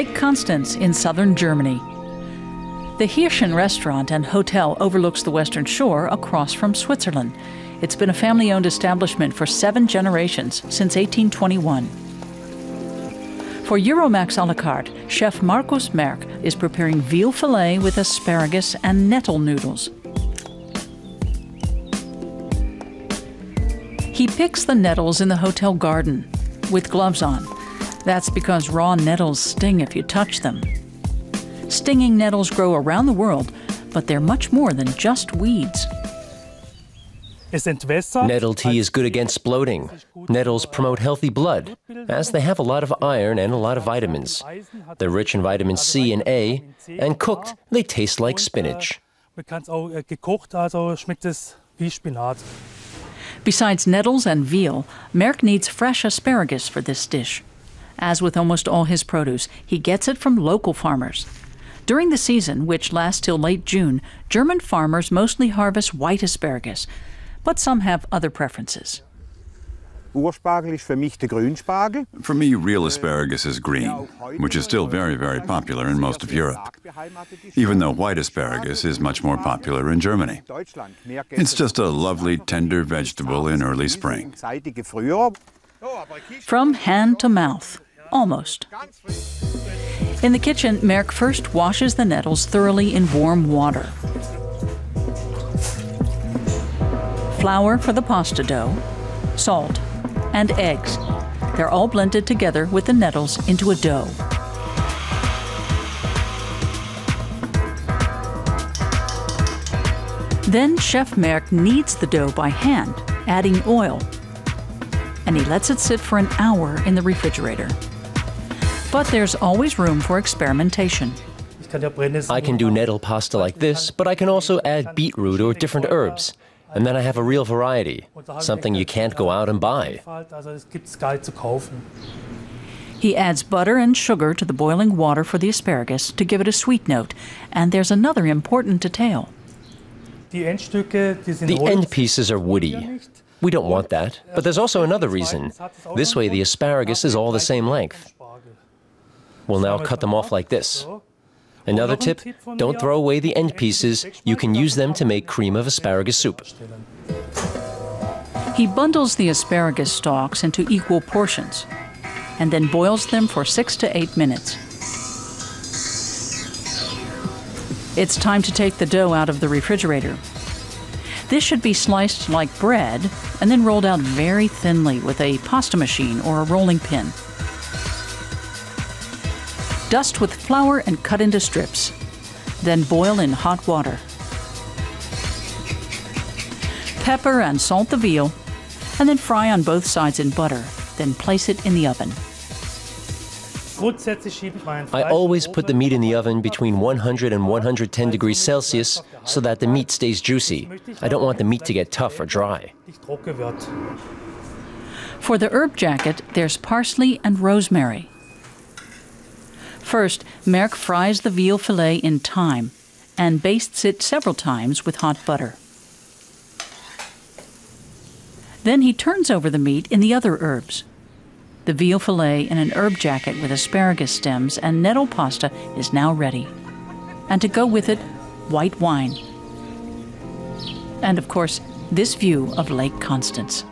Lake Constance in southern Germany. The Hirschen Restaurant and Hotel overlooks the western shore across from Switzerland. It's been a family-owned establishment for 7 generations since 1821. For Euromaxx à la carte, Chef Markus Merk is preparing veal filet with asparagus and nettle noodles. He picks the nettles in the hotel garden with gloves on. That's because raw nettles sting if you touch them. Stinging nettles grow around the world, but they're much more than just weeds. Nettle tea is good against bloating. Nettles promote healthy blood, as they have a lot of iron and a lot of vitamins. They're rich in vitamin C and A, and cooked, they taste like spinach. Besides nettles and veal, Merk needs fresh asparagus for this dish. As with almost all his produce, he gets it from local farmers. During the season, which lasts till late June, German farmers mostly harvest white asparagus, but some have other preferences. For me, real asparagus is green, which is still very, very popular in most of Europe, even though white asparagus is much more popular in Germany. It's just a lovely, tender vegetable in early spring. From hand to mouth, almost. In the kitchen, Merk first washes the nettles thoroughly in warm water. Flour for the pasta dough, salt, and eggs. They're all blended together with the nettles into a dough. Then Chef Merk kneads the dough by hand, adding oil, and he lets it sit for an hour in the refrigerator. But there's always room for experimentation. I can do nettle pasta like this, but I can also add beetroot or different herbs. And then I have a real variety, something you can't go out and buy. He adds butter and sugar to the boiling water for the asparagus to give it a sweet note. And there's another important detail. The end pieces are woody. We don't want that, but there's also another reason. This way the asparagus is all the same length. We'll now cut them off like this. Another tip, don't throw away the end pieces. You can use them to make cream of asparagus soup. He bundles the asparagus stalks into equal portions and then boils them for 6 to 8 minutes. It's time to take the dough out of the refrigerator. This should be sliced like bread and then rolled out very thinly with a pasta machine or a rolling pin. Dust with flour and cut into strips. Then boil in hot water. Pepper and salt the veal, and then fry on both sides in butter. Then place it in the oven. I always put the meat in the oven between 100 and 110 degrees Celsius so that the meat stays juicy. I don't want the meat to get tough or dry. For the herb jacket, there's parsley and rosemary. First, Merk fries the veal filet in thyme and bastes it several times with hot butter. Then he turns over the meat in the other herbs. The veal filet in an herb jacket with asparagus stems and nettle pasta is now ready. And to go with it, white wine. And of course, this view of Lake Constance.